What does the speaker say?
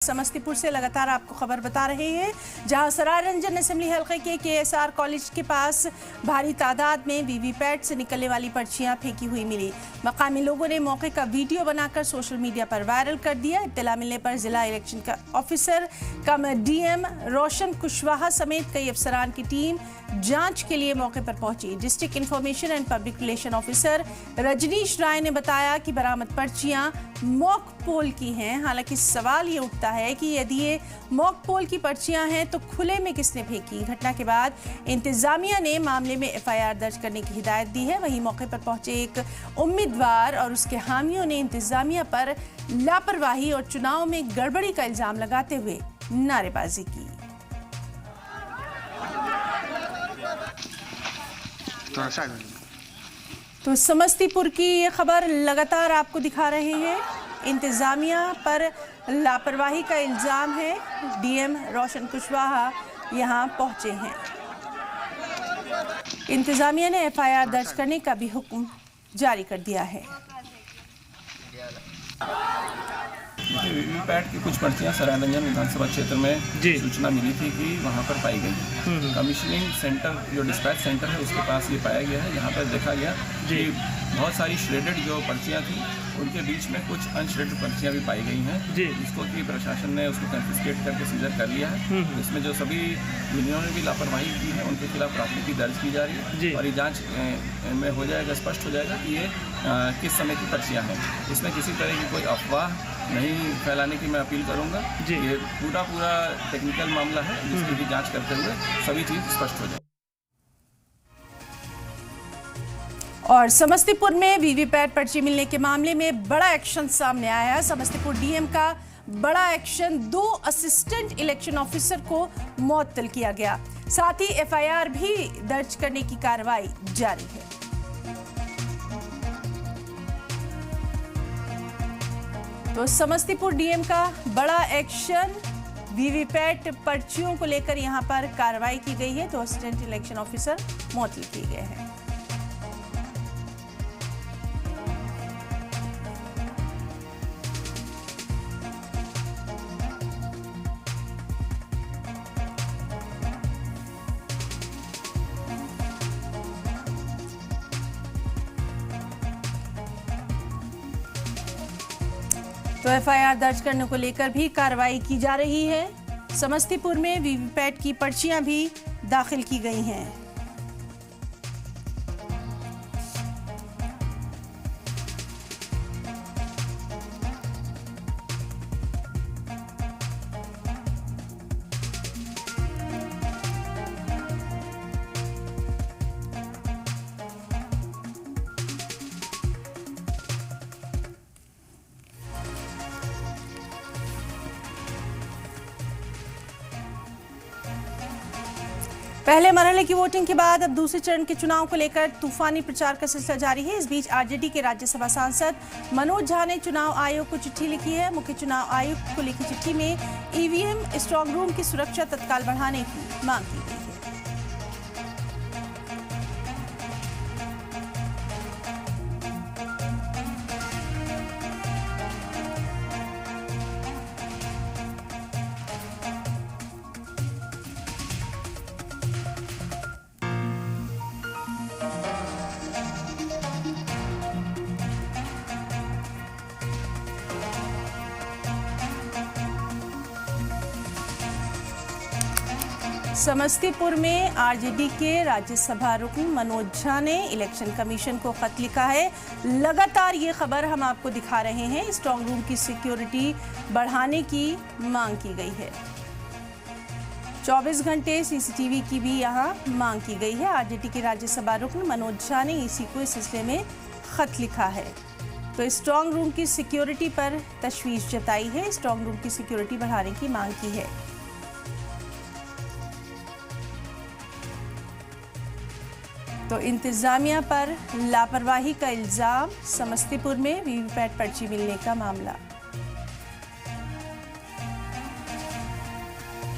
समस्तीपुर से लगातार आपको खबर बता रहे हैं, जहां सरायरंजन असेंबली हलके के केएसआर कॉलेज के पास भारी तादाद में वीवीपैट से निकलने वाली पर्चियां फेंकी हुई मिली। मकामी लोगों ने मौके का वीडियो बनाकर सोशल मीडिया पर वायरल कर दिया। इत्तला मिलने पर जिला इलेक्शन का ऑफिसर कम डीएम रोशन कुशवाहा समेत कई अफसरान की टीम जांच के लिए मौके पर पहुंची। District information and public relation officer Rajneesh Rai ने बताया कि बरामद पर्चियां मॉक पोल की हैं। हालांकि सवाल ये उठता है कि यदि ये मॉक पोल की पर्चियां हैं तो खुले में किसने फेंकी। घटना के बाद इंतजामिया ने मामले में एफआईआर दर्ज करने की हिदायत दी है। वहीं मौके पर पहुंचे एक उम्मीदवार और उसके हामियों ने इंतजामिया पर लापरवाही और चुनाव में गड़बड़ी का इल्जाम लगाते हुए नारेबाजी की। तो समस्तीपुर की ये खबर लगातार आपको दिखा रहे हैं। इंतजामिया पर लापरवाही का इल्जाम है। डीएम रोशन कुशवाहा यहां पहुंचे हैं। इंतजामिया ने एफआईआर दर्ज करने का भी हुक्म जारी कर दिया है। वीवीपैट की कुछ पर्चियां सरायरंजन विधानसभा क्षेत्र में सूचना मिली थी कि वहां पर पाई गई। कमीशनिंग सेंटर जो डिस्पैच सेंटर है उसके पास ये पाया गया है। यहाँ पर देखा गया कि बहुत सारी श्रेडेड जो पर्चियां थी उनके बीच में कुछ अनश्रेडेड पर्चियां भी पाई गई हैं, जिसको कि प्रशासन ने उसको कंफिस्केट करके सीजर कर लिया है। इसमें जो सभी जिन्होंने भी लापरवाही की है उनके खिलाफ प्राथमिकी दर्ज की जा रही है और ये जांच में हो जाएगा, स्पष्ट हो जाएगा कि ये किस समय की पर्चियां हैं। इसमें किसी तरह की कोई अफवाह नहीं फैलाने की मैं अपील करूंगा। ये पूरा टेक्निकल मामला है जिसकी भी जांच करते हुए सभी चीज़ स्पष्ट हो जाए। और समस्तीपुर में वीवीपैट पर्ची मिलने के मामले में बड़ा एक्शन सामने आया है। समस्तीपुर डीएम का बड़ा एक्शन, 2 असिस्टेंट इलेक्शन ऑफिसर को मुअत्तल किया गया। साथ ही एफआईआर भी दर्ज करने की कार्रवाई जारी है। तो समस्तीपुर डीएम का बड़ा एक्शन, वीवीपैट पर्चियों को लेकर यहां पर कार्रवाई की गई है। 2 असिस्टेंट इलेक्शन ऑफिसर मुअत्तल किए गए हैं। तो एफआईआर दर्ज करने को लेकर भी कार्रवाई की जा रही है। समस्तीपुर में वीवीपैट की पर्चियां भी दाखिल की गई हैं। पहले मरहले की वोटिंग के बाद अब दूसरे चरण के चुनाव को लेकर तूफानी प्रचार का सिलसिला जारी है। इस बीच आरजेडी के राज्यसभा सांसद मनोज झा ने चुनाव आयोग को चिट्ठी लिखी है। मुख्य चुनाव आयुक्त को लिखी चिट्ठी में ईवीएम स्ट्रांग रूम की सुरक्षा तत्काल बढ़ाने की मांग की गई है। समस्तीपुर में आरजेडी के राज्यसभा रुकन मनोज झा ने इलेक्शन कमीशन को खत लिखा है। लगातार ये खबर हम आपको दिखा रहे हैं। स्ट्रांग रूम की सिक्योरिटी बढ़ाने की मांग की गई है। 24 घंटे सीसीटीवी की भी यहां मांग की गई है। आरजेडी के राज्यसभा रुकन मनोज झा ने इसी को इस सिलसिले में खत लिखा है। तो स्ट्रांग रूम की सिक्योरिटी पर तशवीश जताई है। स्ट्रांग रूम की सिक्योरिटी बढ़ाने की मांग की है। तो इंतजामिया पर लापरवाही का इल्जाम, समस्तीपुर में वीवीपैट पर्ची मिलने का मामला।